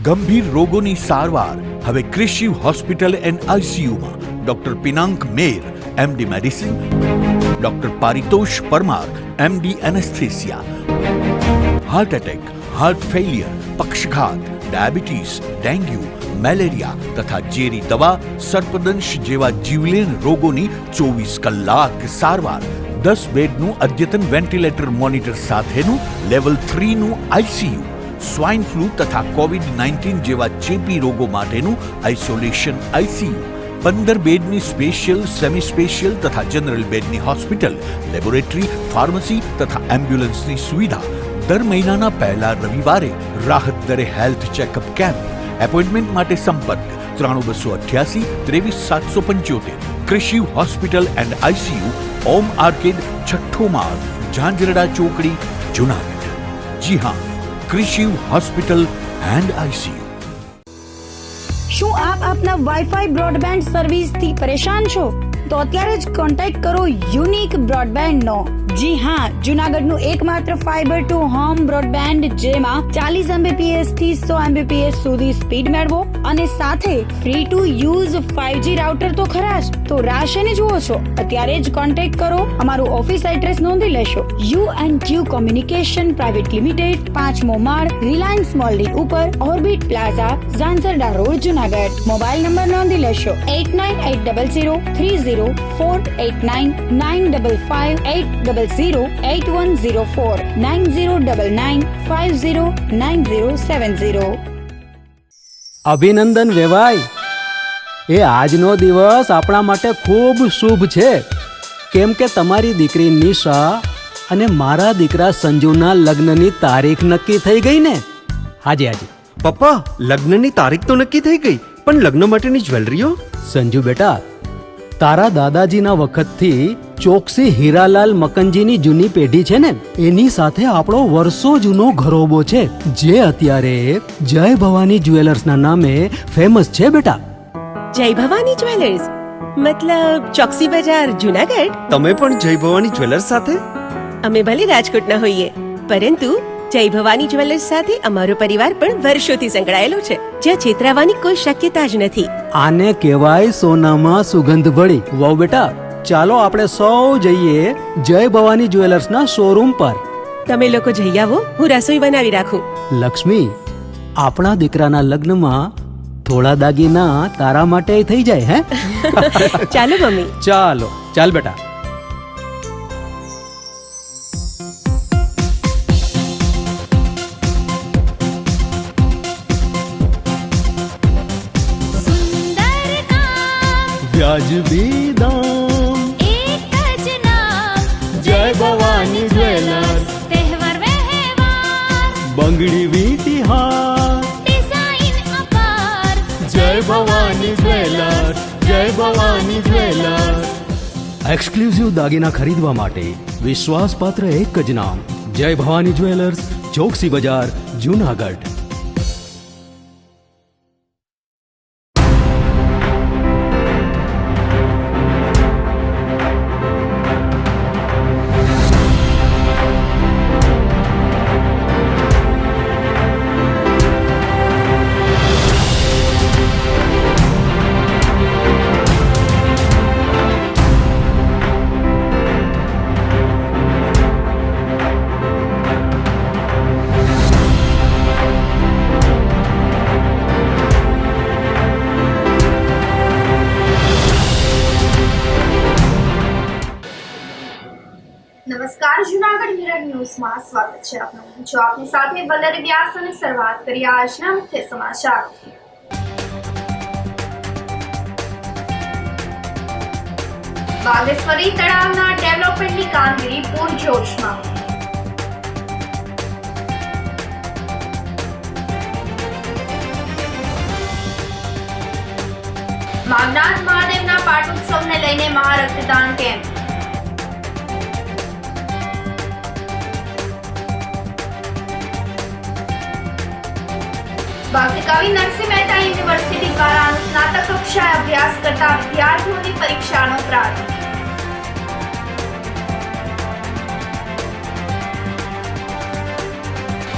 ગંભીર રોગોની સારવાર હવે ક્રિશિવ હોસ્પિટલ એન્ડ આઈસીયુમાં doctor Pinank Mer MD medicine, doctor Paritosh Parmar MD anaesthesia, heart attack, heart failure, પક્ષઘાત, ડાયાબિટીસ, ડેન્ગ્યુ, મેલેરિયા તથા ઝેરી દવા, સર્પદંશ જેવા જીવલેણ રોગોની 24 કલાક સારવાર, 10 બેડનું અદ્યતન વેન્ટિલેટર મોનિટર સાથેનું લેવલ 3નું આઈસીયુ, સ્વાઇન ફ્લૂ તથા કોવિડ-19 જેવા ચેપી રોગો માટેનું આઇસોલેશન આઈસીયુ, 15 બેડની સ્પેશિયલ, સેમી સ્પેશિયલ તથા જનરલ બેડની હોસ્પિટલ, લેબોરેટરી, ફાર્મસી તથા એમ્બ્યુલન્સની સુવિધા, દર મહિનાના પહેલા રવિવારે રાહત દરે હેલ્થ ચેકઅપ કેમ્પ. એપોઇન્ટમેન્ટ માટે સંપર્ક 9288 23775. Krishiv hospital and ICU, Om arcade, છઠ્ઠો માળ, ઝાંઝરડા ચોકડી, જુનાગઢ. જી હા, ક્રિશિવ હોસ્પિટલ એન્ડ આઈસીયુ. શું આપ આપના વાઈફાઈ બ્રોડબેન્ડ સર્વિસથી પરેશાન છો? તો અત્યારે જ કોન્ટેક્ટ કરો યુનિક બ્રોડબેન્ડ નો. જી હા, જુનાગઢનું એકમાત્ર ફાઈબર ટુ હોમ બ્રોડબેન્ડ, જેમાં 40 Mbps થી 100 Mbps સુધી સ્પીડ મેળવો અને સાથે free to use 5G router તો ખરા જ. તો રાહ શેની જુઓ છો? અત્યારે જ કોન્ટેક્ટ કરો. અમારું ઓફિસ એડ્રેસ નોંધી લેશો. U&Q કોમ્યુનિકેશન પ્રાઇવેટ લિમિટેડ, 5મો માળ, રિલાયન્સ મોલની ઉપર, orbit plaza, Zanzarda road, Junagadh. Mobile number નોંધી લેશો 89800304899558008104 9099509070. અભિનંદન વેવાય. એ આજનો દિવસ આપણા માટે ખૂબ શુભ છે, કેમ કે તમારી દીકરી નિશા અને મારા દીકરા સંજુના લગ્નની તારીખ નક્કી થઈ ગઈ ને. હાજી હાજી પપ્પા, લગ્નની તારીખ તો નક્કી થઈ ગઈ, પણ લગ્ન માટેની જ્વેલરીઓ? સંજુ બેટા, તારા દાદાજીના વખતથી ચોકસી હીરાલાલ મકનજીની જૂની પેઢી છે ને, એની સાથે આપણો વર્ષો જૂનો ઘરોબો છે, જે અત્યારે જય ભવાની જ્વેલર્સના નામે ફેમસ છે બેટા. જય ભવાની જ્વેલર્સ મતલબ ચોકસી બજાર, જુનાગઢ? તમે પણ જય ભવાની જ્વેલર્સ સાથે? અમે ભલે રાજકોટના હોઈએ, પરંતુ જય ભવાની જ્વેલર્સ સાથે અમારો પરિવાર પણ વર્ષોથી સંકળાયેલો છે, જ્યાં છેતરાવાની કોઈ શક્યતા જ નથી. આને કહેવાય સોનામાં સુગંધ ભળી. વાવ બેટા, ચાલો આપણે સૌ જઈએ જય ભવાની જ્વેલર્સના શોરૂમ પર. તમે લોકો જઈ આવો, હું રસોઈ બનાવી રાખું. લક્ષ્મી, આપણા દીકરાના લગ્નમાં થોડા દાગીના તારા માટે થઈ જાય. હે ચાલો મમ્મી. ચાલો ચાલ બેટા. વ્યાજબી દામ, એક જ નામ, જય ભવાની જ્વેલર્સ. તહેવાર વ્યવહાર, બંગડી વીંટી હાર, ડિઝાઇન અપાર, જય ભવાની જ્વેલર્સ, જય ભવાની જ્વેલર્સ. એક્સક્લુઝિવ દાગીના ખરીદવા માટે વિશ્વાસપાત્ર એક જ નામ, જય ભવાની જ્વેલર્સ, ચોકસી બજાર, જુનાગઢ. નમસ્કાર, જુનાગઢ મિરર ન્યૂઝમાં સ્વાગત છે આપનું. જો આપની સાથે વલ્લરી વ્યાસ અને શરૂઆત કરીએ આજના મુખ્ય સમાચારોથી. બાગેશ્વરી તળાવના ડેવલપમેન્ટની કામગીરી પૂરજોશમાં. માગનાથ મહાદેવના પાટોત્સવને લઈને મહારક્તદાન કેમ્પ. ભક્તકવિ નરસિંહ મહેતા યુનિવર્સિટી દ્વારા સ્નાતક કક્ષાએ અભ્યાસ કરતા વિદ્યાર્થીઓની પરીક્ષાનો પ્રારંભ.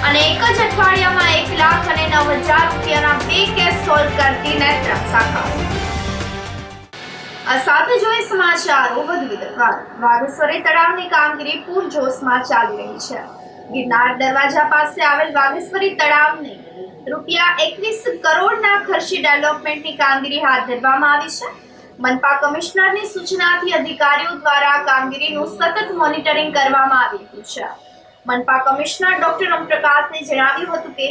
અને એક જ અઠવાડિયામાં 1,09,000 રૂપિયાનો એક કેસ સોલ્વ કરતી નેત્રમ શાખા. આ સાથે જોઈએ સમાચારો વધુ વિગતવાર. વાઘેશ્વરી તળાવની કામગીરી પૂરજોશમાં ચાલી રહી છે. ગિરનાર દરવાજા પાસે આવેલ વાઘેશ્વરી તળાવને ₹21 કરોડના ખર્ચે ડેવલપમેન્ટની કામગીરી હાથ ધરવામાં આવી છે. મનપા કમિશનરની સૂચનાથી અધિકારીઓ દ્વારા કામગીરીનું સતત મોનિટરિંગ કરવામાં આવી રહ્યું છે. મનપા કમિશનર ડોક્ટર ઓમપ્રકાશે જણાવ્યું હતું કે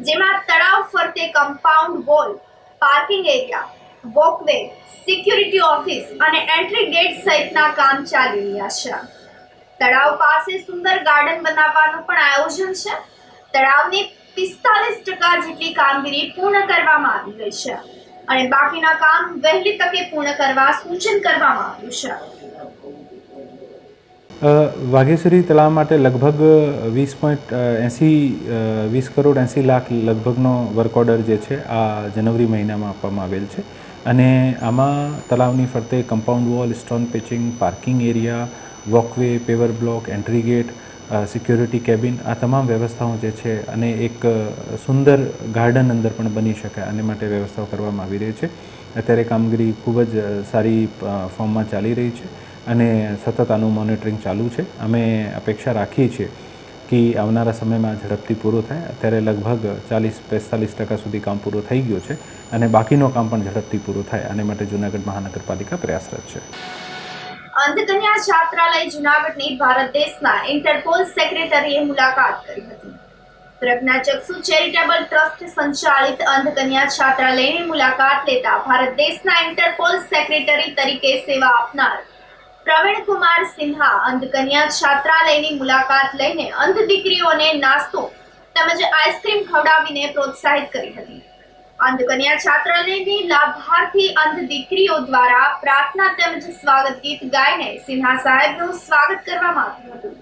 જેમાં તળાવ ફરતે compound wall, parking area, walkway, security office અને એન્ટ્રી ગેટ સહિતના કામ ચાલી રહ્યા છે. તળાવ પાસે સુંદર ગાર્ડન બનાવવાનું પણ આયોજન છે. તળાવની 45% જેટલી કામગીરી પૂર્ણ કરવામાં આવી ગઈ છે અને બાકીના કામ વહેલી તકે પૂર્ણ કરવા સૂચન કરવામાં આવ્યું છે. વાઘેશ્વરી તળાવ માટે લગભગ 20 કરોડ 80 લાખ લગભગનો વર્ક ઓર્ડર જે છે આ જાન્યુઆરી મહિનામાં આપવામાં આવેલ છે અને આમાં તળાવની ફરતે compound wall, stone pitching, parking area, walkway, paver block, entry gate, security cabin આ તમામ વ્યવસ્થાઓ જે છે અને એક સુંદર ગાર્ડન અંદર પણ બની શકે આને માટે વ્યવસ્થાઓ કરવામાં આવી રહી છે. અત્યારે કામગીરી ખૂબ જ સારી ફોર્મમાં ચાલી રહી છે અને સતત આનું મોનિટરિંગ ચાલુ છે. અમે અપેક્ષા રાખીએ છીએ કે આવનારા સમયમાં ઝડપથી પૂરું થાય. અત્યારે લગભગ 40-45% સુધી કામ પૂરું થઈ ગયું છે અને બાકીનું કામ પણ ઝડપથી પૂરું થાય આને માટે જૂનાગઢ મહાનગરપાલિકા પ્રયાસરત છે. અંધકન્યા છાત્રાલય જૂનાગઢની ભારત દેશના ઇન્ટરપોલ સેક્રેટરીએ મુલાકાત કરી હતી. પ્રજ્ઞાચક્ષુ ચેરિટેબલ ટ્રસ્ટ સંચાલિત અંધકન્યા છાત્રાલયની મુલાકાત લેતા ભારત દેશના ઇન્ટરપોલ સેક્રેટરી તરીકે સેવા આપનાર પ્રવીણ કુમાર સિન્હા અંધકન્યા છાત્રાલયની મુલાકાત લઈને અંધ દીકરીઓને નાસ્તો તેમજ આઈસ્ક્રીમ ખવડાવીને પ્રોત્સાહિત કરી હતી. અંધકન્યા છાત્રાલયની લાભાર્થી અંધ દીકરીઓ દ્વારા પ્રાર્થના તેમજ સ્વાગત ગીત ગાઈને સિન્હા સાહેબનું સ્વાગત કરવામાં આવ્યું હતું.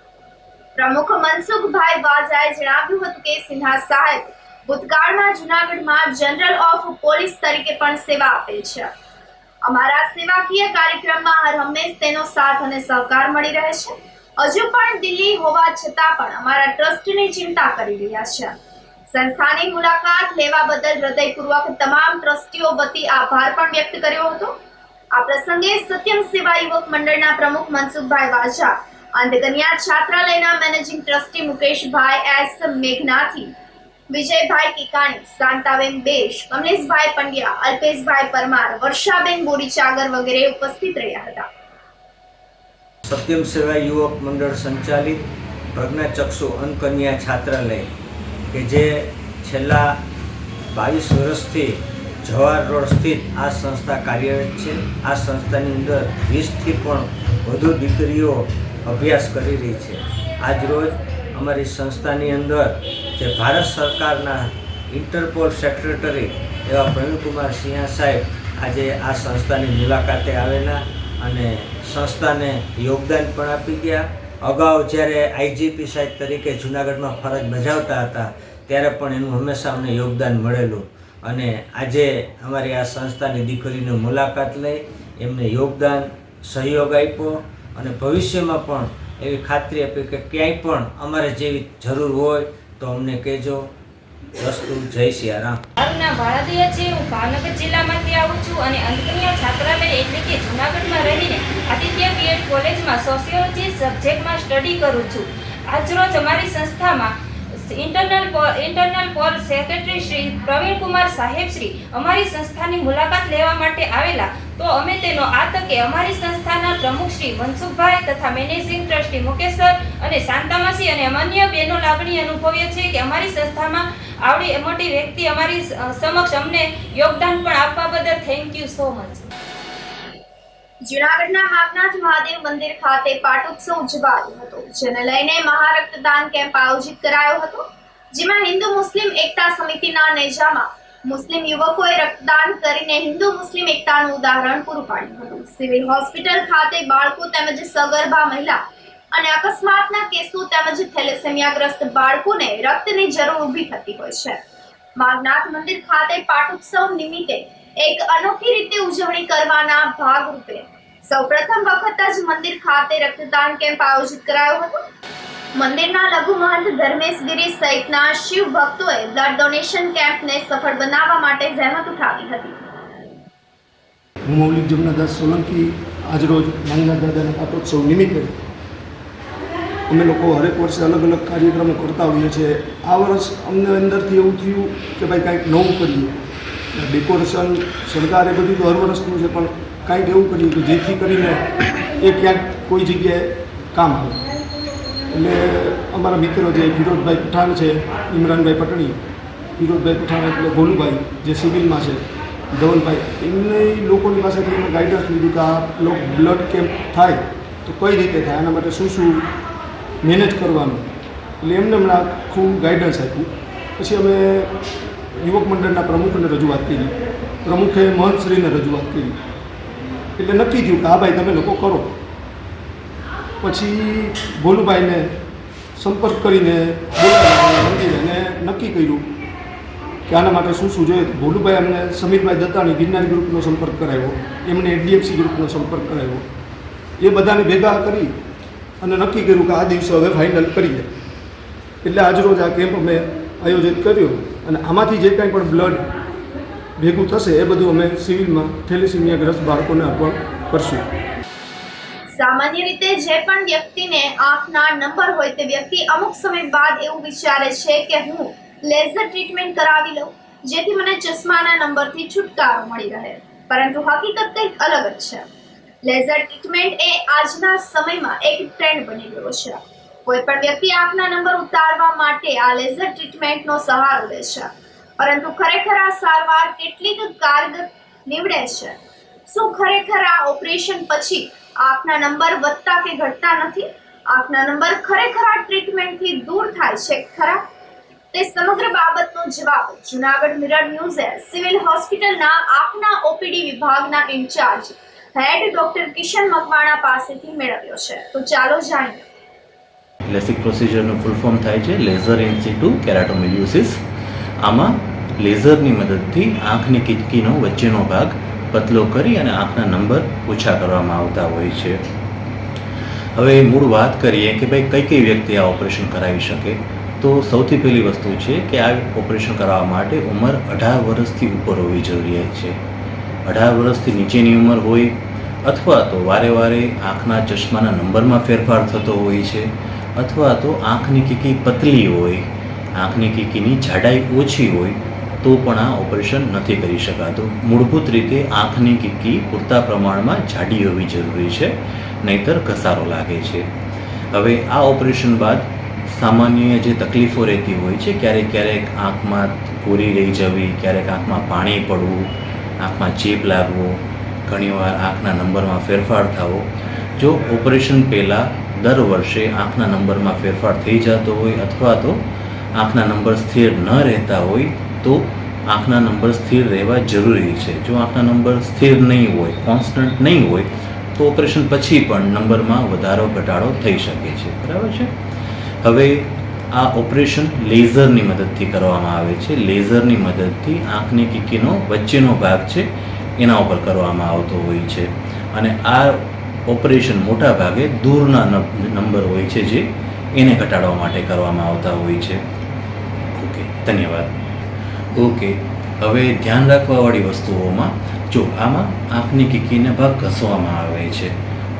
પ્રમુખ મનસુખભાઈ વાજાએ જણાવ્યું હતું કે સિન્હા સાહેબ ભૂતકાળમાં જૂનાગઢમાં જનરલ ઓફ પોલીસ તરીકે પણ સેવા આપેલ છે. અમારા સેવાકીય કાર્યક્રમમાં હર હંમેશ તેનો સાથ અને સહકાર મળી રહે છે. હજુ પણ દિલ્હી હોવા છતાં પણ અમારા ટ્રસ્ટની ચિંતા કરી રહ્યા છે. સંસ્થાની મુલાકાત લેવા બદલ હૃદયપૂર્વક તમામ ટ્રસ્ટીઓ વતી આભાર પણ વ્યક્ત કર્યો હતો. આ પ્રસંગે સત્યમ સેવા યુવક મંડળના પ્રમુખ મનસુખભાઈ વાજા, અંધકન્યા છાત્રાલયના મેનેજિંગ ટ્રસ્ટી મુકેશભાઈ એસ મેઘનાથી, વિજયભાઈ કિકાણી, શાંતાબેન બેશ, કમલેશભાઈ પંડ્યા, અલ્પેશભાઈ પરમાર, વર્ષાબેન બોરીચાગર વગેરે ઉપસ્થિત રહ્યા હતા. સત્યમ સેવા યુવક મંડળ સંચાલિત પ્રજ્ઞાચક્ષુ અંધકન્યા છાત્રાલય કે જે છેલ્લા 22 વર્ષથી જવાહર રોડ સ્થિત આ સંસ્થા કાર્યરત છે. આ સંસ્થાની અંદર 20થી પણ વધુ દીકરીઓ અભ્યાસ કરી રહી છે. આજરોજ અમારી સંસ્થાની અંદર જે ભારત સરકારના ઇન્ટરપોલ સેક્રેટરી એવા પ્રવીણકુમાર સિંહા સાહેબ આજે આ સંસ્થાની મુલાકાતે આવેલા અને સંસ્થાને યોગદાન પણ આપી ગયા. અગાઉ જ્યારે આઈજીપી સાહેબ તરીકે જૂનાગઢમાં ફરજ બજાવતા હતા ત્યારે પણ એનું હંમેશા અમને યોગદાન મળેલું અને આજે અમારી આ સંસ્થાની દીકરીની મુલાકાત લઈ એમને યોગદાન, સહયોગ આપ્યો અને ભવિષ્યમાં પણ એવી ખાતરી આપી કે ક્યાંય પણ અમારે જેવી જરૂર હોય તો અમને કહેજો. વસ્તુ જય સિયારામ. મારું નામ વાળાદિયા છે. હું ભાવનગર જિલ્લામાંથી આવું છું અને અંધકન્યા છાત્રાલય એટલે કે જૂનાગઢમાં રહીને આદિત્ય બીએડ કોલેજમાં સોશિયોલોજી સબ્જેક્ટમાં સ્ટડી કરું છું. આજરોજ અમારી સંસ્થામાં internal poll secretary Shri Pravin Kumar સાહેબ શ્રી અમારી સંસ્થાની મુલાકાત લેવા માટે આવેલા તો અમે તેનો આ તકે અમારી સંસ્થાના પ્રમુખ શ્રી મનસુખભાઈ તથા મેનેજિંગ ટ્રસ્ટી મુકેશ સર અને શાંતામાસી અને અન્ય બહેનો લાગણી અનુભવીએ છીએ કે અમારી સંસ્થામાં આવડી મોટી વ્યક્તિ અમારી સમક્ષ અમને યોગદાન પણ આપવા બદલ થેન્ક યુ સો મચ. જૂનાગઢના નાગનાથ મહાદેવ મંદિર ખાતે પાટોત્સવ ઉજવાયો હતો, જેને લઈને મહારક્તદાન કેમ્પ આયોજિત કરાયો હતો, જેમાં હિન્દુ મુસ્લિમ એકતા સમિતિના નેજામાં મુસ્લિમ યુવકોએ રક્તદાન કરીને હિન્દુ મુસ્લિમ એકતાનું ઉદાહરણ પૂરું પાડ્યું હતું. સિવિલ હોસ્પિટલ ખાતે બાળકો તેમજ સગર્ભા મહિલા અને અકસ્માતના કેસો તેમજ થેલેસેમિયાગ્રસ્ત બાળકોને રક્તની જરૂર ઊભી થતી હોય છે. નાગનાથ મંદિર ખાતે પાટોત્સવ નિમિત્તે એક અનોખી રીતે ઉજવણી કરવાના ભાગરૂપે સૌપ્રથમ વખત જ મંદિર ખાતે રક્તદાન કેમ્પ આયોજિત કરાયો હતો. મંદિરના લઘુ મહંત ધર્મેશ ગિરી સહિતના શિવ ભક્તોએ બ્લડ ડોનેશન કેમ્પને સફળ બનાવવા માટે જહેમત ઉઠાવી હતી. હું મૌલિક જમનાદાસ સોલંકી આજરોજ માંગનાથ દાદાના પાટોત્સવ નિમિત્તે અમે લોકો હરેક વર્ષે અલગ અલગ કાર્યક્રમો કરતા હોઈએ છીએ. આ વર્ષ અમને અંદરથી એવું થયું કે ભાઈ કાંઈક નવું કરીએ. ડેકોરેશન સરકારે બધું તો હર વર્ષનું છે, પણ કાંઈક એવું કર્યું કે જેથી કરીને એ ક્યાંક કોઈ જગ્યાએ કામ આવે. એટલે અમારા મિત્રો જે ફિરોઝભાઈ પઠાણ છે, ઇમરાનભાઈ પટણી, ફિરોઝભાઈ પઠાણ એટલે ભોલુભાઈ જે સિવિલમાં છે, ધવલભાઈ, એમને લોકોની પાસેથી અમે ગાઈડન્સ લીધું કે આ બ્લડ કેમ્પ થાય તો કઈ રીતે થાય, આના માટે શું શું મેનેજ કરવાનું. એટલે એમને હમણાં આખું ગાઈડન્સ આપ્યું. પછી અમે યુવક મંડળના પ્રમુખને રજૂઆત કરી, પ્રમુખે મહંતશ્રીને રજૂઆત કરી. એટલે નક્કી થયું કે હા ભાઈ તમે લોકો કરો. પછી ભોલુભાઈને સંપર્ક કરીને બોલાવીને નક્કી કર્યું કે આના માટે શું શું જોઈએ. ભોલુભાઈ અમને સમીરભાઈ દત્તાણી ગિરનારી ગ્રુપનો સંપર્ક કરાવ્યો, એમણે HDFC ગ્રુપનો સંપર્ક કરાવ્યો. એ બધાને ભેગા કરી અને નક્કી કર્યું કે આ દિવસે હવે ફાઇનલ કરીએ. એટલે આજરોજ આ કેમ્પ અમે આયોજિત કર્યો અને આમાંથી જે કાંઈ પણ બ્લડ ભેગું થશે એ બધું અમે સિવિલમાં થેલેસીમિયાગ્રસ્ત બાળકોને અર્પણ કરશું. સામાન્ય રીતે જે પણ વ્યક્તિને આંખના નંબર હોય તે વ્યક્તિ અમુક સમય બાદ એવું વિચારે છે કે હું લેઝર ટ્રીટમેન્ટ કરાવી લઉં જેથી મને ચશ્માના નંબરથી છુટકારો મળી રહે. પરંતુ હકીકત કંઈક અલગ જ છે. લેઝર ટ્રીટમેન્ટ એ આજના સમયમાં એક ટ્રેન્ડ બની ગયો છે. કોઈ પણ વ્યક્તિ આંખના નંબર ઉતારવા માટે આ લેઝર ટ્રીટમેન્ટનો સહારો લે છે. પરંતુ ખરેખર આ સારવાર કેટલીક કારગર નીવડે છે? શું ખરેખર આ ઓપરેશન પછી આંખના નંબર વધતા કે ઘટતા નથી? આંખના નંબર ખરેખર આ ટ્રીટમેન્ટથી દૂર થાય છે ખરા? તે સમગ્ર બાબતનો જવાબ જૂનાગઢ મિરર ન્યૂઝે સિવિલ હોસ્પિટલના આંખના OPD વિભાગના in charge head doctor Kishan Makwana પાસેથી મેળવ્યો છે. તો ચાલો જાણીએ. લેસિક પ્રોસિજરનું ફૂલ ફોર્મ થાય છે લેઝર ઇન સિટુ કેરાટોમિલિયોસિસ. આમાં લેઝરની મદદથી આંખની કીચકીનો વચ્ચેનો ભાગ પતલો કરી અને આંખના નંબર ઓછા કરવામાં આવતા હોય છે. હવે મૂળ વાત કરીએ કે ભાઈ કઈ કઈ વ્યક્તિ આ ઓપરેશન કરાવી શકે. તો સૌથી પહેલી વસ્તુ છે કે આ ઓપરેશન કરાવવા માટે ઉંમર 18 વર્ષથી ઉપર હોવી જરૂરિયાત છે. 18 વર્ષથી નીચેની ઉંમર હોય અથવા તો વારે વારે આંખના ચશ્માના નંબરમાં ફેરફાર થતો હોય છે અથવા તો આંખની કીકી પતલી હોય, આંખની કીકીની જાડાઈ ઓછી હોય તો પણ આ ઓપરેશન નથી કરી શકાતું. મૂળભૂત રીતે આંખની કીકી પૂરતા પ્રમાણમાં જાડી હોવી જરૂરી છે, નહીંતર ઘસારો લાગે છે. હવે આ ઓપરેશન બાદ સામાન્ય જે તકલીફો રહેતી હોય છે, ક્યારેક ક્યારેક આંખમાં કોરી રહી જવી, ક્યારેક આંખમાં પાણી પડવું, આંખમાં ચેપ લાગવો, ઘણીવાર આંખના નંબરમાં ફેરફાર થવો. જો ઓપરેશન પહેલાં દર વર્ષે આંખના નંબરમાં ફેરફાર થઈ જતો હોય અથવા તો આંખના નંબર સ્થિર ન રહેતા હોય તો આંખના નંબર સ્થિર રહેવા જરૂરી છે. જો આંખના નંબર સ્થિર નહીં હોય, કોન્સ્ટન્ટ નહીં હોય તો ઓપરેશન પછી પણ નંબરમાં વધારો ઘટાડો થઈ શકે છે. બરાબર છે. હવે આ ઓપરેશન લેઝરની મદદથી કરવામાં આવે છે. લેઝરની મદદથી આંખની કીકીનો વચ્ચેનો ભાગ છે એના ઉપર કરવામાં આવતો હોય છે અને આ ઓપરેશન મોટા ભાગે દૂરના નંબર હોય છે જે એને ઘટાડવા માટે કરવામાં આવતા હોય છે. ઓકે, ધન્યવાદ. ઓકે, હવે ધ્યાન રાખવાવાળી વસ્તુઓમાં જો આમાં આંખની કીકીને ભાગ ઘસવામાં આવે છે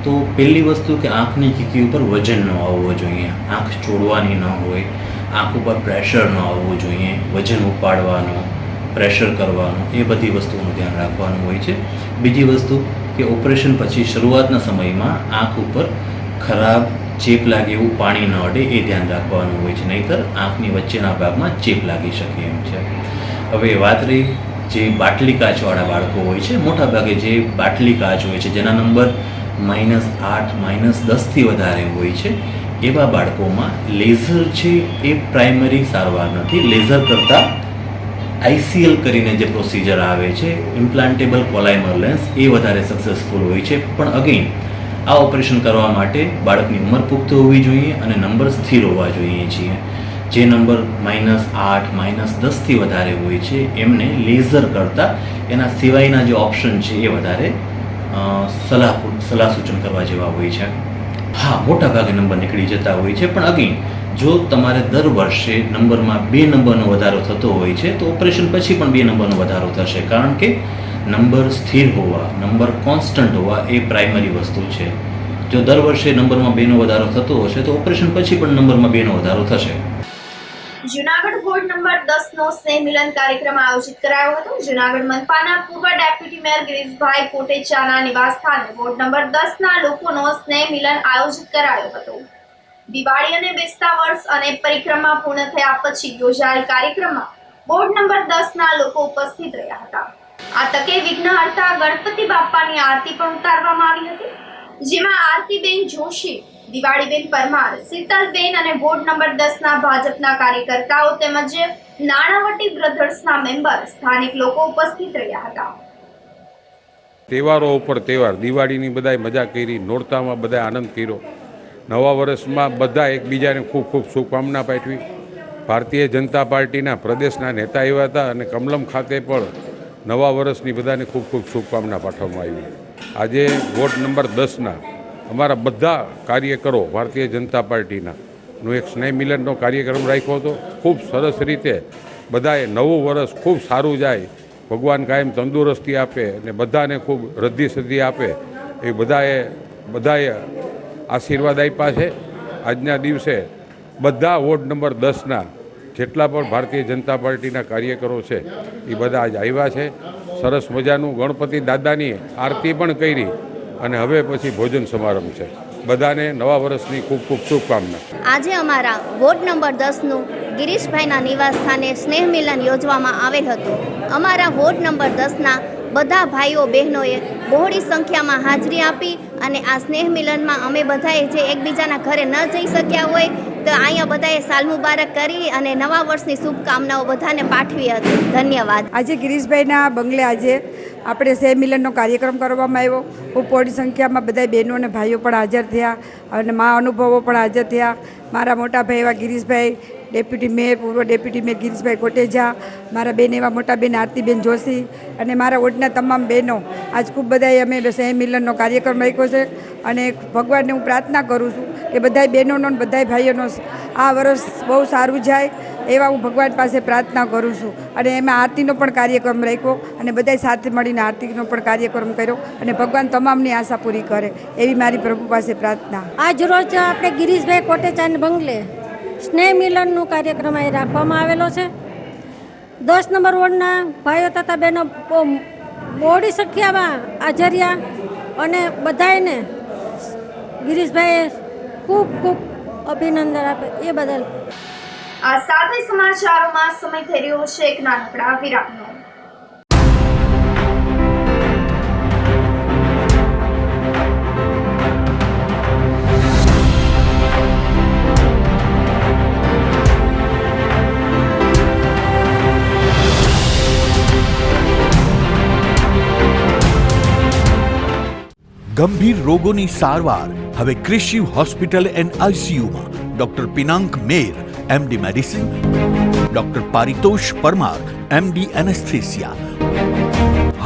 તો પહેલી વસ્તુ કે આંખની કીકી ઉપર વજન ન આવવું જોઈએ, આંખ ચોડવાની ન હોય, આંખ ઉપર પ્રેશર ન આવવું જોઈએ, વજન ઉપાડવાનું, પ્રેશર કરવાનું, એ બધી વસ્તુઓનું ધ્યાન રાખવાનું હોય છે. બીજી વસ્તુ કે ઓપરેશન પછી શરૂઆતના સમયમાં આંખ ઉપર ખરાબ ચેપ લાગે એવું પાણી ન અડે એ ધ્યાન રાખવાનું હોય છે, નહીંતર આંખની વચ્ચેના ભાગમાં ચેપ લાગી શકે એમ છે. હવે વાત રહી જે બાટલી કાચવાળા બાળકો હોય છે, મોટા ભાગે જે બાટલી કાચ હોય છે જેના નંબર -8, -10થી વધારે હોય છે, એવા બાળકોમાં લેઝર છે એ પ્રાઇમરી સારવાર નથી. લેઝર કરતાં ICL કરીને જે પ્રોસિજર આવે છે, ઇમ્પ્લાન્ટેબલ કોલાઇમર લેન્સ, એ વધારે સક્સેસફુલ હોય છે. પણ અગેન આ ઓપરેશન કરવા માટે બાળકની ઉંમર પુખ્ત હોવી જોઈએ અને નંબર સ્થિર હોવા જોઈએ છીએ. જે નંબર -8, -10થી વધારે હોય છે એમને લેઝર કરતાં એના સિવાયના જે ઓપ્શન છે એ વધારે સલાહ સૂચન કરવા જેવા હોય છે. હા, મોટા ભાગે નંબર નીકળી જતા હોય છે, પણ અગેન જો તમારે દર વર્ષે નંબરમાં 2 નંબરનો વધારો થતો હોય છે તો ઓપરેશન પછી પણ 2 નંબરનો વધારો થશે, કારણ કે નંબર સ્થિર હોવા, નંબર કોન્સ્ટન્ટ હોવા એ પ્રાઇમરી વસ્તુ છે. જો દર વર્ષે નંબરમાં 2નો વધારો થતો હશે તો ઓપરેશન પછી પણ નંબરમાં 2નો વધારો થશે. જુનાગઢ વોર્ડ નંબર 10 નો સ્નેહ મિલન કાર્યક્રમ આયોજિત કરાયો હતો. જુનાગઢ મનપાના પૂર્વ ડેપ્યુટી મેયર ગિરીશભાઈ કોટેચાના નિવાસ સ્થાને વોર્ડ નંબર 10 ના લોકોનો સ્નેહ મિલન આયોજિત કરાયો હતો. દિવાળી અને બેસતા વર્ષ અને પરિક્રમા પૂર્ણ થયા પછી યોજાયેલ કાર્યક્રમમાં વોર્ડ નંબર 10 ના લોકો ઉપસ્થિત રહ્યા હતા. આ તકે વિઘ્નહર્તા ગણપતિ બાપ્પાની આરતી પણ ઉતારવામાં આવી હતી, જેમાં આરતીબેન જોશી, દિવાળીબેન પરમાર, શીતલબેન અને વોર્ડ નંબર 10 ના ભાજપના કાર્યકર્તાઓ તેમજ નાણાવટી બ્રધર્સના મેમ્બર, સ્થાનિક લોકો ઉપસ્થિત રહ્યા હતા. તહેવારો ઉપર તહેવાર, દિવાળીની બધાય મજા કરી, નોરતામાં બધા આનંદ કર્યો, નવા વર્ષમાં બધા એકબીજાને ખૂબ ખૂબ શુભકામના પાઠવી. ભારતીય જનતા પાર્ટીના પ્રદેશના નેતા આવ્યા હતા અને કમલમ ખાતે પણ નવા વર્ષની બધાને ખૂબ ખૂબ શુભકામના પાઠવવામાં આવી. આજે વોર્ડ નંબર 10ના અમારા બધા કાર્યકરો ભારતીય જનતા પાર્ટીનાનો એક સ્નેહ મિલનનો કાર્યક્રમ રાખ્યો હતો. ખૂબ સરસ રીતે બધાએ નવું વર્ષ ખૂબ સારું જાય, ભગવાન કાયમ તંદુરસ્તી આપે અને બધાને ખૂબ રદ્દી સદ્દી આપે એ બધાએ આશીર્વાદ આપ્યા છે. આજના દિવસે બધા વોર્ડ નંબર 10ના જેટલા પણ ભારતીય જનતા પાર્ટીના કાર્યકરો છે એ બધા આજ આવ્યા છે. સરસ મજાનું ગણપતિ દાદાની આરતી પણ કરી અને હવે પછી ભોજન સમારંભ છે. બધાને નવા વર્ષની ખૂબ ખૂબ શુભકામના. આજે અમારા વોર્ડ નંબર 10નું ગિરીશભાઈના નિવાસ સ્થાને સ્નેહ મિલન યોજવામાં આવેલ હતું. અમારા વોર્ડ નંબર 10ના બધા ભાઈઓ બહેનોએ બહોળી સંખ્યામાં હાજરી આપી અને આ સ્નેહ મિલનમાં અમે બધાએ જે એકબીજાના ઘરે ન જઈ શક્યા હોય તો અહીંયા બધાએ સાલ મુબારક કરી અને નવા વર્ષની શુભકામનાઓ બધાને પાઠવી હતી. ધન્યવાદ. આજે ગિરીશભાઈના બંગલે આજે આપણે સ્નેહ મિલનનો કાર્યક્રમ કરવામાં આવ્યો. ખૂબ મોટી સંખ્યામાં બધા બહેનો અને ભાઈઓ પણ હાજર થયા અને મા અનુભવો પણ હાજર થયા. મારા મોટા ભાઈ એવા ગિરીશભાઈ, ડેપ્યુટી મેયર, પૂર્વ ડેપ્યુટી મેયર ગિરીશભાઈ કોટેજા, મારા બેન એવા મોટા બેન આરતીબેન જોશી અને મારા વોર્ડના તમામ બહેનો આજ ખૂબ બધાએ અમે સ્નેહ મિલનનો કાર્યક્રમ રાખ્યો છે. અને ભગવાનને હું પ્રાર્થના કરું છું કે બધાય બહેનોનો અને બધાય ભાઈઓનો આ વર્ષ બહુ સારું જાય એવા હું ભગવાન પાસે પ્રાર્થના કરું છું. અને એમાં આરતીનો પણ કાર્યક્રમ રાખ્યો અને બધાય સાથે મળીને આરતીનો પણ કાર્યક્રમ કર્યો અને ભગવાન તમામની આશા પૂરી કરે એવી મારી પ્રભુ પાસે પ્રાર્થના. આજ રોજ આપણે ગિરીશભાઈ કોટેચાના બંગલે સ્નેહ મિલનનો કાર્યક્રમ અહીં રાખવામાં આવેલો છે. 10 નંબર વોર્ડના ભાઈઓ તથા બહેનો મોડી સંખ્યામાં હાજર રહ્યા અને બધાને ગિરીશભાઈએ ખૂબ ખૂબ અભિનંદન આપે એ બદલ. આ સાથે સમાચારોમાં સમય થઈ રહ્યો છે એક નાનકડા વિરામનો. ગંભીર રોગોની સારવાર હવે ક્રિશિવ હોસ્પિટલ એન્ડ આઈસીયુમાં doctor Pinank Mer, MD medicine, doctor Paritosh Parmar, MD anaesthesia,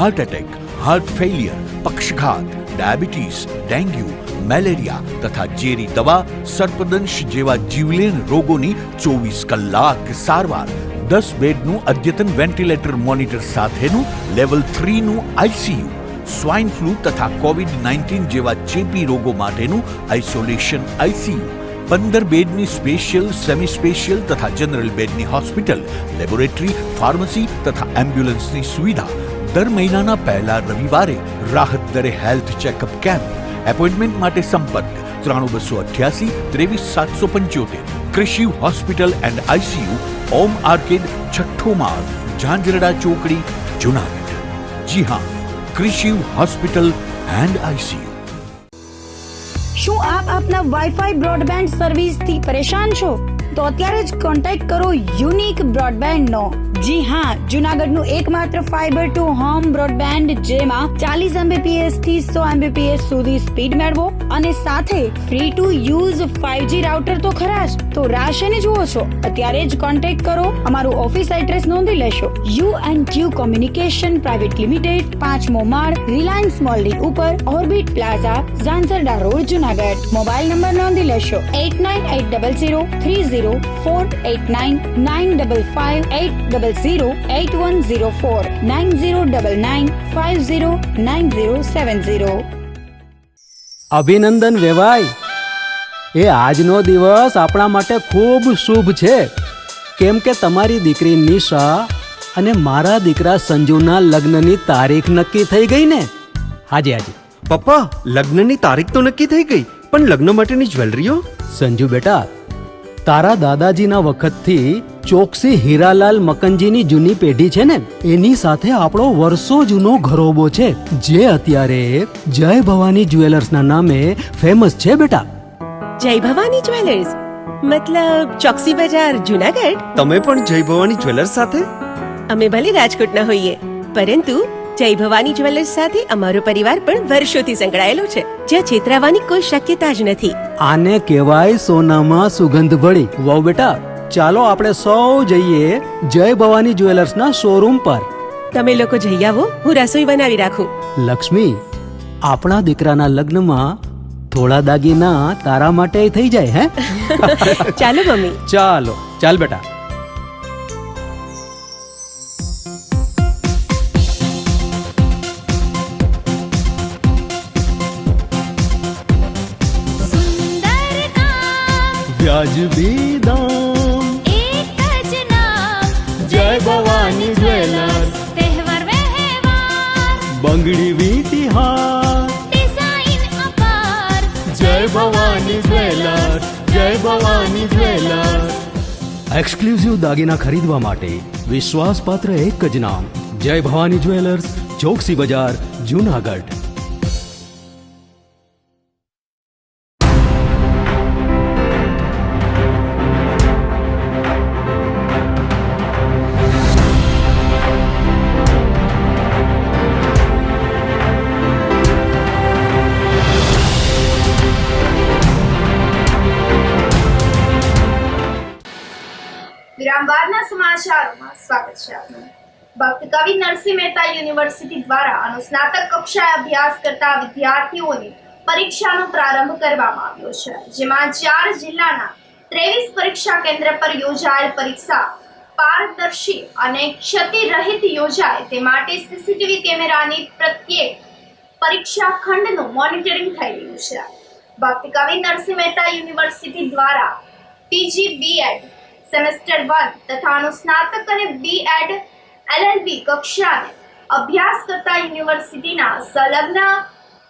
heart attack, heart failure, પક્ષઘાત, ડાયાબિટીસ, ડેન્ગ્યુ, મેલેરિયા તથા ઝેરી દવા, સર્પદંશ જેવા જીવલેણ રોગોની 24 કલાક સારવાર. 10 બેડનું અદ્યતન વેન્ટિલેટર મોનિટર સાથેનું લેવલ 3નું આઈસીયુ, સ્વાઇન ફ્લૂ તથા કોવિડ-19 જેવા ચેપી રોગો માટેનું આઇસોલેશન આઈસીયુ, 15 બેડની સ્પેશિયલ, સેમી સ્પેશિયલ તથા જનરલ બેડની હોસ્પિટલ, લેબોરેટરી, ફાર્મસી તથા એમ્બ્યુલન્સની સુવિધા. દર મહિનાના પહેલા રવિવારે રાહત દરે હેલ્થ ચેકઅપ કેમ્પ. એપોઇન્ટમેન્ટ માટે સંપર્ક 9288 23775. Krishiv hospital and ICU, Om arcade, છઠ્ઠો માળ, ઝાંઝરડા ચોકડી, જુનાગઢ. જી હા, ક્રિશિવ હોસ્પિટલ એન્ડ આઈસીયુ. શું આપ આપના વાઈફાઈ બ્રોડબેન્ડ સર્વિસથી પરેશાન છો? તો અત્યારે જ કોન્ટેક્ટ કરો યુનિક બ્રોડબેન્ડનો. જી હા, જુનાગઢનું એકમાત્ર ફાઈબર ટુ હોમ બ્રોડબેન્ડ જેમાં 40 Mbps થી 100 Mbps સુધી સ્પીડ મેળવો અને સાથે free to use 5G router તો ખરા જ. તો રાહ શેની જુઓ છો? અત્યારે જ કોન્ટેક્ટ કરો. અમારું ઓફિસ એડ્રેસ નોંધી લેશો. U&Q કોમ્યુનિકેશન પ્રાઇવેટ લિમિટેડ, 5મો માળ, રિલાયન્સ મોલની ઉપર, orbit plaza, Zanzarda road, Junagadh. Mobile number નોંધી લેશો 89803048995580808104 9099509070. અભિનંદન વેવાય. એ આજનો દિવસ આપણા માટે ખૂબ શુભ છે, કેમ કે તમારી દીકરી નિશા અને મારા દીકરા સંજુના લગ્નની તારીખ નક્કી થઈ ગઈ ને. હાજી હાજી પપ્પા, લગ્નની તારીખ તો નક્કી થઈ ગઈ, પણ લગ્ન માટેની જ્વેલરીઓ? સંજુ બેટા, તારા દાદાજીના વખતથી ચોકસી હીરાલાલ મકનજીની જૂની પેઢી છે ને, એની સાથે આપણો વર્ષો જૂનો ઘરોબો છે, જે અત્યારે જય ભવાની જ્વેલર્સના નામે ફેમસ છે બેટા. જય ભવાની જ્વેલર્સ મતલબ ચોકસી બજાર, જુનાગઢ? તમે પણ જય ભવાની જ્વેલર્સ સાથે? અમે ભલે રાજકોટના હોઈએ, પરંતુ જય ભવાની જ્વેલર્સ સાથે અમારો પરિવાર પણ વર્ષોથી સંકળાયેલો છે, જ્યાં છેતરાવાની કોઈ શક્યતા જ નથી. આને કહેવાય સોનામાં સુગંધ ભળી. વાવ બેટા, ચાલો આપણે સૌ જઈએ જય ભવાની જ્વેલર્સના શોરૂમ પર. તમે લોકો જઈ આવો, હું રસોઈ બનાવી રાખું. લક્ષ્મી, આપણા દીકરાના લગ્નમાં થોડા દાગીના તારા માટે થઈ જાય. હે ચાલો મમ્મી. ચાલો ચાલ બેટા. વ્યાજબી દામ, એક જ નામ, જય ભવાની જ્વેલર્સ. તહેવાર વ્યવહાર, બંગડી વીટી હાર, ડિઝાઇન અપાર, જય ભવાની જ્વેલર્સ, જય ભવાની જ્વેલર્સ. એક્સક્લુઝિવ દાગીના ખરીદવા માટે વિશ્વાસપાત્ર એક જ નામ, જય ભવાની જ્વેલર્સ, ચોકસી બજાર, જુનાગઢ. વિરામ બાદના સમાચારોમાં સ્વાગત છે આપનું. ભક્ત કવિ નરસિંહ મહેતા યુનિવર્સિટી દ્વારા અનુસ્નાતક કક્ષાએ અભ્યાસ કરતા વિદ્યાર્થીઓની પરીક્ષાનો પ્રારંભ કરવામાં આવ્યો છે, જેમાં 4 જિલ્લાના 23 પરીક્ષા કેન્દ્ર પર યોજાયેલ પરીક્ષા પારદર્શી અને ક્ષતિરહિત યોજાય તે માટે સીસીટીવી કેમેરાની પ્રત્યેક પરીક્ષા ખંડનું મોનિટરિંગ થઈ રહ્યું છે. ભક્ત કવિ નરસિંહ મહેતા યુનિવર્સિટી દ્વારા પીજી બીએડ સેમેસ્ટર 1 તથા અનુસ્નાતક અને બીએડ એલએલબી કક્ષાને અભ્યાસ કરતા યુનિવર્સિટીના સંલગ્ન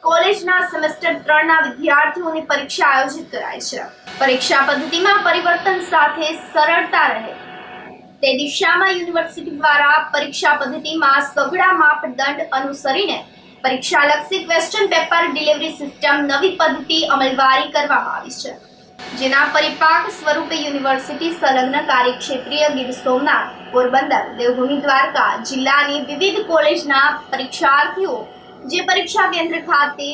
કોલેજના સેમેસ્ટર 3 ના વિદ્યાર્થીઓની પરીક્ષા આયોજિત કરાઈ છે. પરીક્ષા પદ્ધતિમાં પરિવર્તન સાથે સરળતા રહે તે દિશામાં યુનિવર્સિટી દ્વારા પરીક્ષા પદ્ધતિમાં સઘળા માપદંડ અનુસરીને પરીક્ષાલક્ષી ક્વેશ્ચન પેપર ડિલિવરી સિસ્ટમ નવી પદ્ધતિ અમલવારી કરવામાં આવી છે, જેના પરિપાક સ્વરૂપે યુનિવર્સિટી સંલગ્ન કાર્યક્ષેત્રીય ગીર સોમનાથ, પોરબંદર, દેવભૂમિ દ્વારકા જિલ્લાની વિવિધ કોલેજના પરીક્ષાર્થીઓ જે પરીક્ષા કેન્દ્ર ખાતે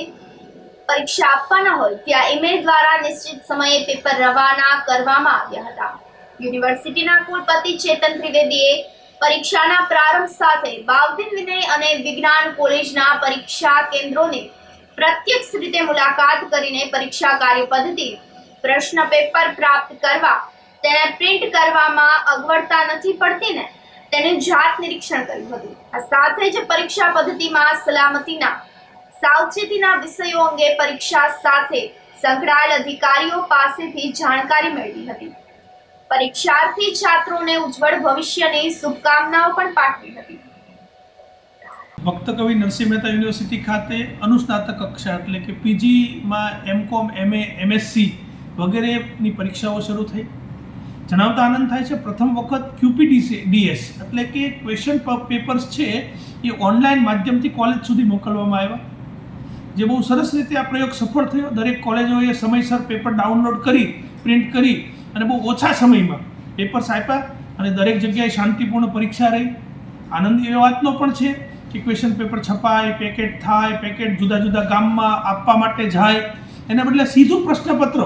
પરીક્ષા આપવાના હોય ત્યાં ઈમેલ દ્વારા નિશ્ચિત સમયે પેપર રવાના કરવામાં આવ્યા હતા. યુનિવર્સિટીના કુલપતિ ચેતન ત્રિવેદીએ પરીક્ષાના પ્રારંભ સાથે બાવદીન વિનય અને વિજ્ઞાન કોલેજના પરીક્ષા કેન્દ્રોને પ્રત્યક્ષ રીતે મુલાકાત કરીને પરીક્ષા કાર્યપદ્ધતિ, પ્રશ્ન પેપર પ્રાપ્ત કરવા, તેને પ્રિન્ટ કરવામાં અગવડતા નથી પડતી ને તેનું જાત નિરીક્ષણ કર્યું હતું. આ સાથે જ પરીક્ષા પદ્ધતિમાં સલામતીના સાવચેતીના વિષયો અંગે પરીક્ષા સાથે સંકળાયેલ અધિકારીઓ પાસેથી જાણકારી મેળવી હતી. પરીક્ષાર્થી છાત્રોને ઉજ્જવળ ભવિષ્યની શુભકામનાઓ પણ પાઠવી હતી. ભક્ત કવિ નરસિંહ મહેતા યુનિવર્સિટી ખાતે અનુસ્નાતક કક્ષા એટલે કે પીજીમાં એમકોમ, એમએ, એમએસસી વગેરેની પરીક્ષાઓ શરૂ થઈ. જણાવતા આનંદ થાય છે, પ્રથમ વખત QPDS એટલે કે ક્વેશ્ચન પેપર્સ છે એ ઓનલાઈન માધ્યમથી કોલેજ સુધી મોકલવામાં આવ્યા, જે બહુ સરસ રીતે આ પ્રયોગ સફળ થયો. દરેક કોલેજોએ સમયસર પેપર ડાઉનલોડ કરી, પ્રિન્ટ કરી અને બહુ ઓછા સમયમાં પેપર્સ આપ્યા અને દરેક જગ્યાએ શાંતિપૂર્ણ પરીક્ષા રહી. આનંદ એ વાતનો પણ છે કે ક્વેશ્ચન પેપર છપાય, પેકેટ થાય, પેકેટ જુદા જુદા ગામમાં આપવા માટે જાય, એના બદલે સીધું પ્રશ્નપત્ર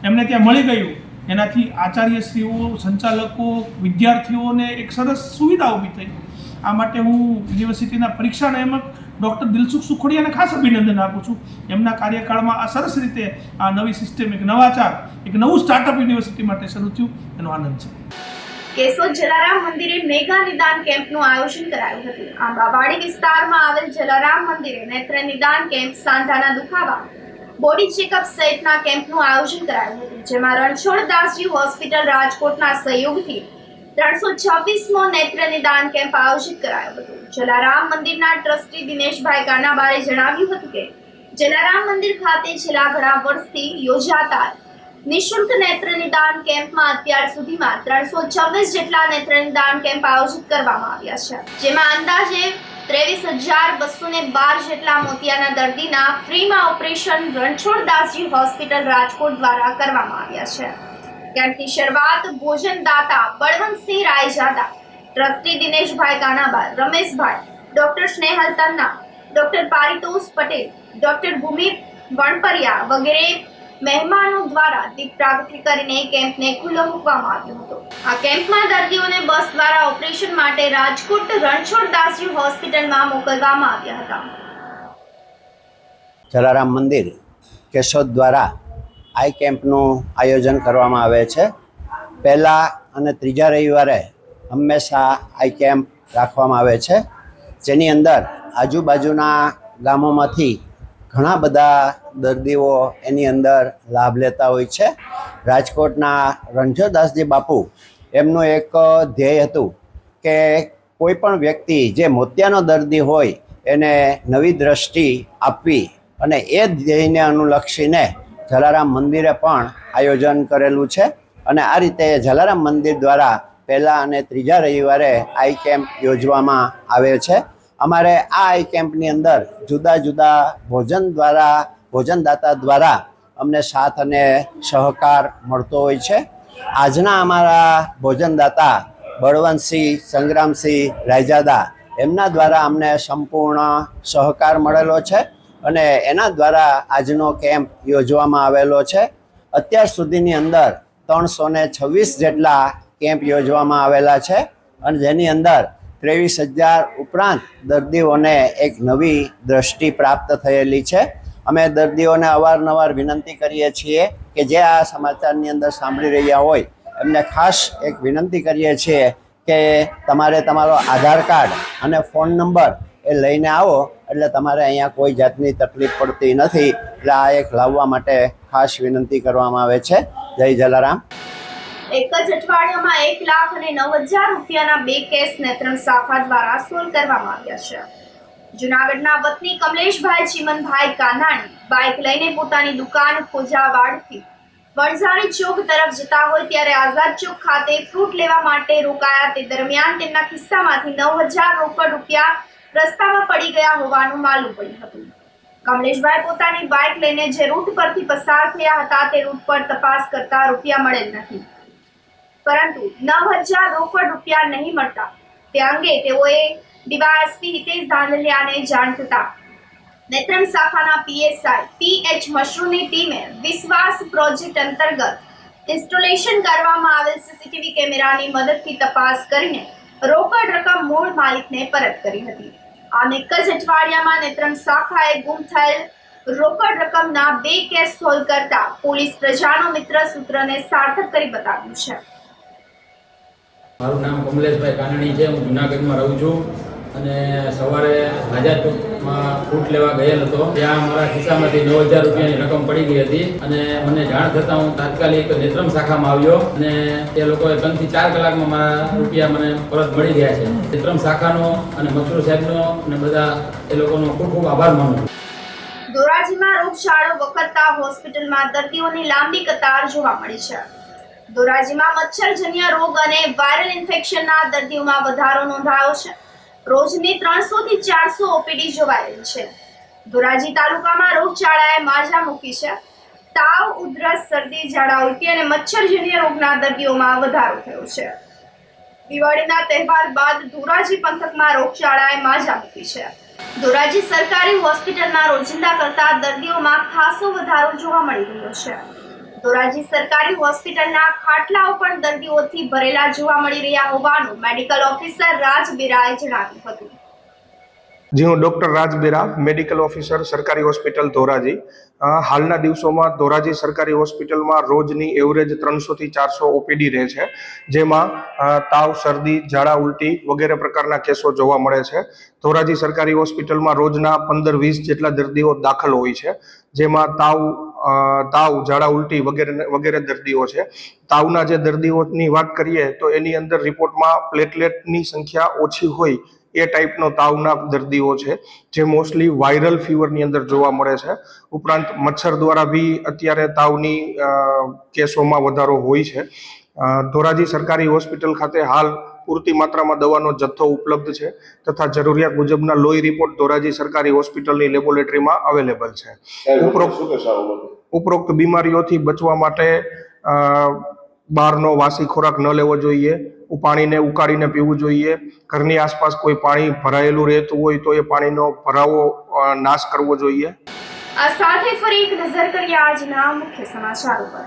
એમને ત્યાં મળી ગયું. એનાથી આચાર્યશ્રીઓ, સંચાલકો, વિદ્યાર્થીઓને એક સરસ સુવિધા ઊભી થઈ. આ માટે હું યુનિવર્સિટીના પરીક્ષા નિયામક ડૉક્ટર દિલસુખ સુખોડિયાને ખાસ અભિનંદન આપું છું. એમના કાર્યકાળમાં આ સરસ રીતે આ નવી સિસ્ટમ, એક નવાચાર, એક નવું સ્ટાર્ટઅપ યુનિવર્સિટી માટે શરૂ થયું. એનો આનંદ છે. કેશોદ જલારામ મંદિરે મેગા નિદાન કેમ્પનું આયોજન કરાયું હતું. આંબાવાડી વિસ્તારમાં આવેલ જલારામ મંદિરે નેત્ર નિદાન કેમ્પ, સાંધાના દુખાવા, બોડી ચેકઅપ સહિતના કેમ્પનું આયોજન કરાયું હતું, જેમાં રણછોડદાસજી હોસ્પિટલ રાજકોટના સહયોગથી 326મો નેત્ર નિદાન કેમ્પ આયોજિત કરાયો હતો. જલારામ મંદિરના ટ્રસ્ટી દિનેશભાઈ કાનાબારે જણાવ્યું હતું કે જલારામ મંદિર ખાતે છેલ્લા ઘણા વર્ષથી યોજાતા નિઃશુલ્ક નેત્ર નિદાન કેમ્પમાં અત્યાર સુધીમાં 326 જેટલા નેત્ર નિદાન કેમ્પ આયોજિત કરવામાં આવ્યા છે, જેમાં અંદાજે 23,212 જેટલા મોતિયાના દર્દીના ફ્રીમાં ઓપરેશન રણછોડદાસજી હોસ્પિટલ રાજકોટ દ્વારા કરવામાં આવ્યા છે. કેમ્પની શરૂઆત ભોજનદાતા Balwantsinh Raijada, trustee Dineshbhai Kanabar, Rameshbhai, doctor Snehal Tanna, doctor Paritosh Patel, doctor Bhumi Vanpariya વગેરે મહેમાનો દ્વારા દીપ પ્રાગટ્ય કરીને કેમ્પને ખુલ્લો મૂકવામાં આવ્યો હતો. આ કેમ્પમાં દર્દીઓને બસ દ્વારા ઓપરેશન માટે રાજકોટ રણછોડદાસજી હોસ્પિટલમાં મોકલવામાં આવ્યા હતા. જલારામ મંદિર કેશોદ દ્વારા આઈ કેમ્પનું આયોજન કરવામાં આવે છે. પહેલા અને ત્રીજા રવિવારે હંમેશા આઈ કેમ્પ રાખવામાં આવે છે, જેની અંદર આજુબાજુના ગામોમાંથી ઘણા બધા દર્દીઓ એની અંદર લાભ લેતા હોય છે. રાજકોટના રણછોડદાસજી બાપુ એમનું એક ધ્યેય હતું કે કોઈ પણ વ્યક્તિ જે મોતિયાનો દર્દી હોય એને નવી દ્રષ્ટિ આપવી, અને એ ધ્યેયને અનુલક્ષીને જલારામ મંદિરે પણ આયોજન કરેલું છે. અને આ રીતે જલારામ મંદિર દ્વારા પહેલા અને ત્રીજા રવિવારે આઈ કેમ્પ યોજવામાં આવે છે. અમારે આ આઈ કેમ્પની અંદર જુદા જુદા ભોજનદાતા દ્વારા અમને સાથ અને સહકાર મળતો હોય છે. આજના અમારા ભોજનદાતા બળવંતસિંહ સંગ્રામસિંહ રાયજાદા, એમના દ્વારા અમને સંપૂર્ણ સહકાર મળેલો છે અને એના દ્વારા આજનો કેમ્પ યોજવામાં આવેલો છે. અત્યાર સુધીની અંદર 326 જેટલા કેમ્પ યોજવામાં આવેલા છે, અને જેની અંદર 23,000 ઉપરાંત દર્દીઓને એક નવી દ્રષ્ટિ પ્રાપ્ત થયેલી છે. અમે દર્દીઓને અવારનવાર વિનંતી કરીએ છીએ કે જે આ સમાચારની અંદર સાંભળી રહ્યા હોય એમને ખાસ એક વિનંતી કરીએ છીએ કે તમારે તમારો આધાર કાર્ડ અને ફોન નંબર એ લઈને આવો, એટલે તમારે અહીંયા કોઈ જાતની તકલીફ પડતી નથી. એટલે આ એક લાવવા માટે ખાસ વિનંતી કરવામાં આવે છે. જય જલારામ. એક જ અઠવાડિયામાં 1,09,000 રૂપિયાના 2 કેસ નેત્રમ શાખા દ્વારા સોલ્વ કરવામાં આવ્યા છે. જૂનાગઢના વતની કમલેશભાઈ ચીમનભાઈ કાનાણી બાઇક લઈને પોતાની દુકાન ખોજાવાડથી વણઝારી ચોક તરફ જતા હોય ત્યારે આઝાદ ચોક ખાતે ફ્રૂટ લેવા માટે રોકાયા. તે દરમિયાન તેમના ખિસ્સામાંથી 9,000 રોકડ રૂપિયા રસ્તામાં પડી ગયા હોવાનું માલુમ પડ્યું હતું. કમલેશભાઈ પોતાની બાઇક લઈને જે રૂટ પરથી પસાર થયા હતા તે રૂટ પર તપાસ કરતા રૂપિયા મળેલ નથી, પરંતુ 9,000 રોકડ રૂપિયા નહીં મળતા તે અંગે તેઓએ ડીવાયએસપી હિતેશ ધાંધલિયાને જાણ થતા નેત્રમ શાખાના પીએસઆઈ પીએચ મશરૂની ટીમે વિશ્વાસ પ્રોજેક્ટ અંતર્ગત ઇન્સ્ટોલેશન કરવામાં આવેલ સીસીટીવી કેમેરાની મદદથી તપાસ કરીને રોકડ રકમ મૂળ માલિકને પરત કરી હતી. આમ એક જ અઠવાડિયામાં નેત્રમ શાખાએ ગુમ થયેલ રોકડ રકમના 2 કેસ સોલ્વ કરતા પોલીસ પ્રજાનો મિત્ર સૂત્રને સાર્થક કરી બતાવ્યું છે. મારું નામ કમલેશભાઈ કાનાણી છે. હું જુનાગઢમાં રહું છું અને સવારે આઝાદ ચોકમાં ફ્રૂટ લેવા ગયેલ હતો. ત્યાં મારા ખિસ્સામાંથી 9,000 રૂપિયાની રકમ પડી ગઈ હતી અને મને જાણ થતાં હું તાત્કાલિક નેત્રમ શાખામાં આવ્યો અને એ લોકોએ 3 થી 4 કલાકમાં મારા રૂપિયા મને પરત મળી ગયા છે. નેત્રમ શાખાનો અને મસરૂર સાહેબનો અને બધા એ લોકોનો ખૂબ ખૂબ આભાર માનું છું. ધોરાજીમાં રોગચાળો વખતતા હોસ્પિટલમાં દર્દીઓની લાંબી કતાર જોવા મળી છે. ધોરાજીમાં મચ્છરજન્ય રોગ અને વાયરલ ઇન્ફેક્શનના દર્દીઓમાં વધારો નોંધાયો છે. રોજની 300 થી 400 ઓપીડી જોવાઈ રહી છે. ધોરાજી તાલુકામાં રોગચાળાએ માજા મૂકી છે. તાવ, ઉધરસ, શરદી, ઝાડા, ઉલટી અને મચ્છરજન્ય રોગના દર્દીઓમાં વધારો થયો છે. દિવાળીના તહેવાર બાદ ધોરાજી પંથકમાં રોગચાળાએ માજા મૂકી છે. ધોરાજી સરકારી હોસ્પિટલના રોજિંદા કરતા દર્દીઓમાં ખાસો વધારો જોવા મળી રહ્યો છે. ધોરાજી સરકારી હોસ્પિટલના ખાટલાઓ પણ દર્દીઓથી ભરેલા જોવા મળી રહ્યા હોવાનું મેડિકલ ઓફિસર રાજ બેરાએ જણાવ્યું હતું. જી, હું ડૉક્ટર રાજ બેરા, મેડિકલ ઓફિસર સરકારી હોસ્પિટલ ધોરાજી. હાલના દિવસોમાં ધોરાજી સરકારી હોસ્પિટલમાં રોજની એવરેજ 300થી 400 ઓપીડી રહે છે, જેમાં તાવ, શરદી, ઝાડા, ઉલટી વગેરે પ્રકારના કેસો જોવા મળે છે. ધોરાજી સરકારી હોસ્પિટલમાં રોજના 15-20 જેટલા દર્દીઓ દાખલ હોય છે, જેમાં તાવ, ઝાડા, ઉલટી વગેરે દર્દીઓ છે. તાવના જે દર્દીઓની વાત કરીએ તો એની અંદર રિપોર્ટમાં પ્લેટલેટની સંખ્યા ઓછી હોય એ ટાઈપનો તાવના દર્દીઓ છે, જે મોસ્ટલી વાયરલ ફીવરની અંદર જોવા મળે છે. ઉપરાંત મચ્છર દ્વારા બી અત્યારે તાવની કેસોમાં વધારો હોય છે. ધોરાજી સરકારી હોસ્પિટલ ખાતે હાલ પૂરતી માત્રામાં દવાનો જથ્થો ઉપલબ્ધ છે તથા જરૂરિયાત મુજબના લોહી રિપોર્ટ ધોરાજી સરકારી હોસ્પિટલની લેબોરેટરીમાં અવેલેબલ છે. ઉપરોક્ત બીમારીઓથી બચવા માટે બહારનો વાસી ખોરાક ન લેવો જોઈએ, પાણીને ઉકાળીને પીવું જોઈએ. ઘરની આસપાસ કોઈ પાણી ભરાયેલું રહેતું હોય તો એ પાણીનો ભરાવો નાશ કરવો જોઈએ. આ સાથે ફરી એક નજર કરીએ આજના મુખ્ય સમાચારો પર.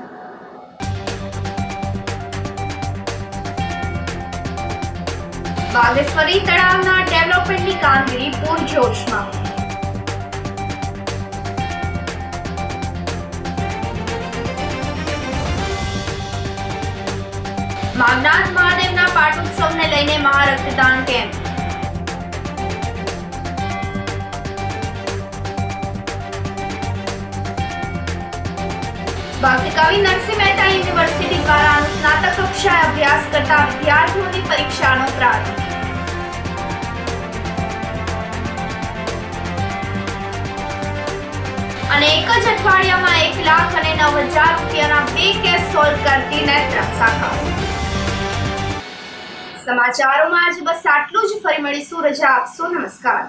બાગેશ્વરી તળાવના ડેવલપમેન્ટની કામગીરી પૂરજોશમાં. માગનાથ મહાદેવના પાટોત્સવને લઈને મહારક્તદાન કેમ્પ. ભક્તકવિ નરસિંહ મહેતા યુનિવર્સિટી દ્વારા સ્નાતક કક્ષાએ અભ્યાસ કરતા વિદ્યાર્થીઓની પરીક્ષાનો પ્રારંભ. અને એક જ અઠવાડિયામાં 1,09,000 રૂપિયાના 2 કેસ સોલ્વ કરતી નેત્રમ શાખા. સમાચારોમાં આજે બસ આટલું જ. ફરી મળીશું. રજા આપશો. નમસ્કાર.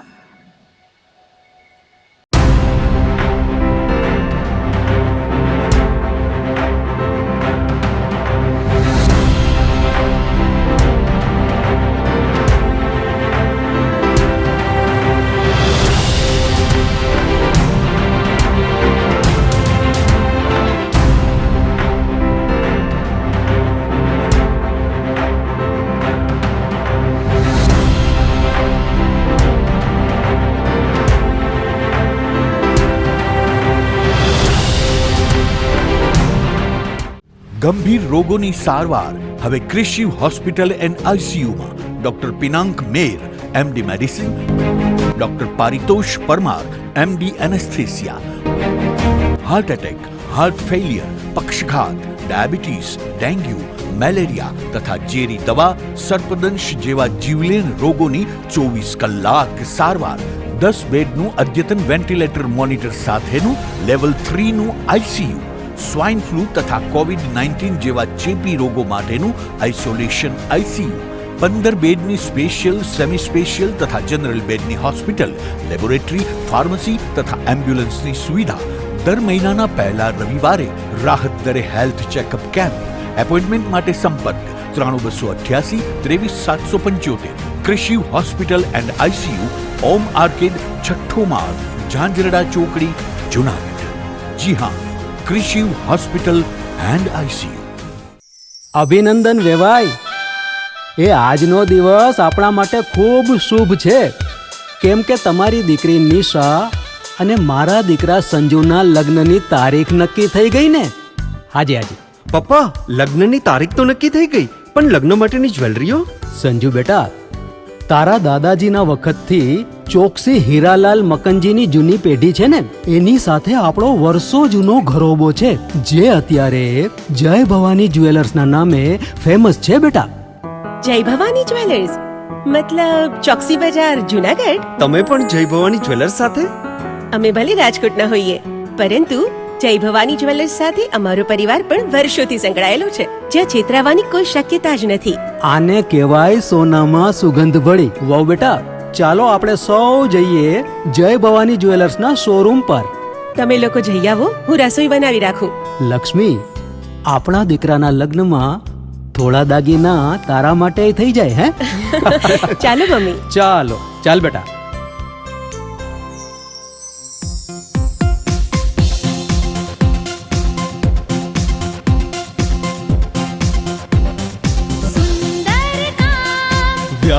ગંભીર રોગોની સારવાર હવે ક્રિશિવ હોસ્પિટલ એન્ડ આઈસીયુમાં doctor Pinank Mer, MD medicine, doctor Paritosh Parmar, MD anaesthesia. Heart attack, heart failure, પક્ષઘાત, ડાયાબિટીસ, ડેન્ગ્યુ, મેલેરિયા તથા ઝેરી દવા, સર્પદંશ જેવા જીવલેણ રોગોની 24 કલાક સારવાર. 10 બેડનું અદ્યતન વેન્ટિલેટર મોનિટર સાથેનું લેવલ 3નું આઈસીયુ. સ્વાઇન ફ્લૂ તથા કોવિડ-19 જેવા ચેપી રોગો માટેનું આઇસોલેશન આઈસીયુ. 15 બેડની સ્પેશિયલ, સેમી સ્પેશિયલ તથા જનરલ બેડની હોસ્પિટલ, લેબોરેટરી, ફાર્મસી તથા એમ્બ્યુલન્સની સુવિધા. દર મહિનાના પહેલા રવિવારે રાહત દરે હેલ્થ ચેકઅપ કેમ્પ. એપોઇન્ટમેન્ટ માટે સંપર્ક 9288 23775. Krishiv hospital and ICU, Om arcade, છઠ્ઠો માળ, ઝાંઝરડા ચોકડી, જુનાગઢ. જી હા, ક્રિશિવ હોસ્પિટલ એન્ડ આઈસીયુ. અભિનંદન વેવાઈ. એ આજનો દિવસ આપણા માટે ખૂબ શુભ છે, કેમ કે તમારી દીકરી નિશા અને મારા દીકરા સંજુના લગ્નની તારીખ નક્કી થઈ ગઈ ને. હાજી હાજી પપ્પા, લગ્નની તારીખ તો નક્કી થઈ ગઈ, પણ લગ્ન માટેની જ્વેલરીઓ? સંજુ બેટા, તારા દાદાજીના વખતથી ચોકસી હીરાલાલ મકનજીની જૂની પેઢી છે ને, એની સાથે આપણો વર્ષો જૂનો ઘરોબો છે, જે અત્યારે જય ભવાની જ્વેલર્સના નામે ફેમસ છે બેટા. જય ભવાની જ્વેલર્સ મતલબ ચોકસી બજાર, જુનાગઢ? તમે પણ જય ભવાની જ્વેલર્સ સાથે? અમે ભલે રાજકોટના હોઈએ, પરંતુ જય ભવાની જ્વેલર્સ સાથે અમારો પરિવાર પણ વર્ષોથી સંકળાયેલો છે, જ્યાં છેતરાવાની કોઈ શક્યતા જ નથી. આને કહેવાય સોનામાં સુગંધ ભળી. વાવ બેટા, ચાલો આપણે સૌ જઈએ જય ભવાની જ્વેલર્સના શોરૂમ પર. તમે લોકો જઈ આવો, હું રસોઈ બનાવી રાખું. લક્ષ્મી, આપણા દીકરાના લગ્નમાં થોડા દાગીના તારા માટે થઈ જાય. હે ચાલો મમ્મી. ચાલો ચાલ બેટા.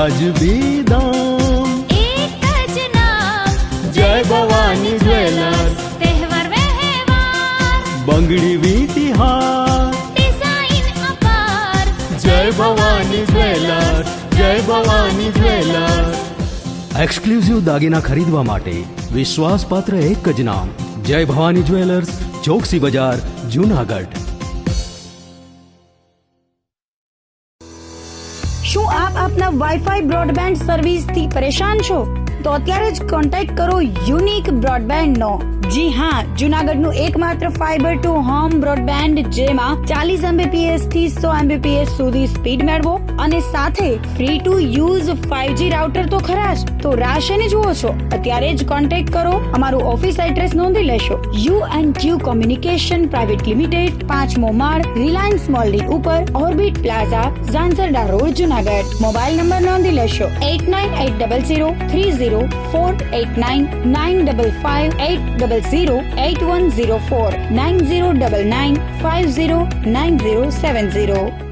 વાજબી દામ, એક જ નામ જય ભવાની જ્વેલર્સ, તહેવાર વ્યવહાર બંગડી વીટી હાર, ડિઝાઇન અપાર જય ભવાની જ્વેલર્સ, જય ભવાની જ્વેલર્સ. એક્સક્લુઝિવ દાગીના ખરીદવા માટે વિશ્વાસપાત્ર એક જ નામ, જય ભવાની જ્વેલર્સ, ચોકસી બજાર, જૂનાગઢ. શું આપ આપના વાઈફાઈ બ્રોડબેન્ડ સર્વિસથી પરેશાન છો? તો અત્યારે જ કોન્ટેક્ટ કરો યુનિક બ્રોડબેન્ડનો. જી હા, જૂનાગઢનું એકમાત્ર ફાઈબર ટુ હોમ બ્રોડબેન્ડ, જેમાં 40 Mbps થી 100 Mbps સુધી સ્પીડ મેળવો અને સાથે free to use 5G router તો ખરા જ. તો રાહ શેની જુઓ છો? અત્યારે જ કોન્ટેક્ટ કરો. અમારું ઓફિસ એડ્રેસ નોંધી લેશો. U&Q કોમ્યુનિકેશન પ્રાઇવેટ લિમિટેડ, 5મો માળ, રિલાયન્સ મોલની ઉપર, orbit plaza, Zanzarda road, Junagadh. Mobile number નોંધી લેશો 8980030489 95580808104 9099509070.